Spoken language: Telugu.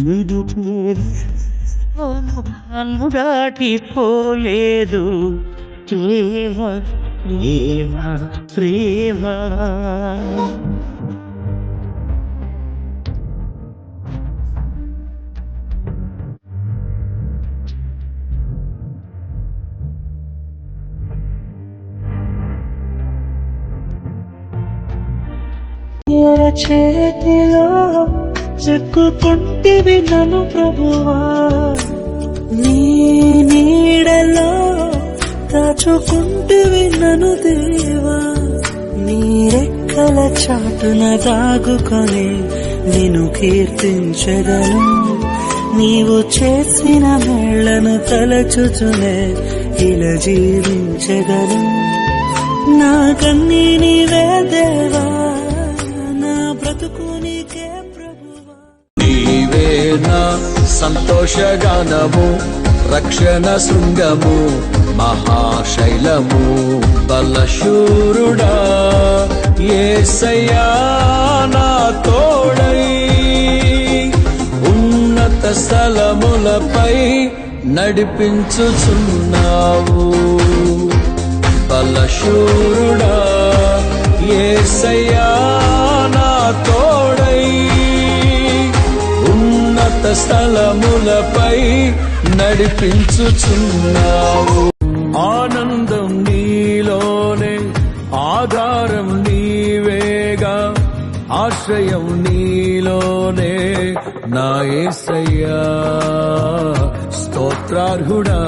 నిదు నన్ను దాటిపోలేదు ప్రేమ ప్రేమ ప్రేమ. చేతిలో చెక్కుకుంటివి నన్ను ప్రభువా, నీ నీడలో దాచుకుంటివి నన్ను దేవా. నీ రెక్కల చాటున దాగుకొని నిన్ను కీర్తించెదను. నీవు చేసిన మేళ్లను తలచుచునే ఇలా జీవించెదను. నా కన్నీ నీవే దేవా, నీవే నా సంతోషగానము, రక్షణ శృంగము, మహాశైలము, బలశూరుడా యేసయ్యా నా తోడై. ఉన్నత స్థలములపై నడిపించుచున్నావు, బలశూరుడా యేసయ్యా నా తోడై. ఉన్నత స్థలములపై నడిపించుచున్నావు. ఆనందం నీలోనే, ఆధారం నీవేగా, ఆశ్రయం నీలోనే నా యేసయ్యా స్తోత్రార్హుడా.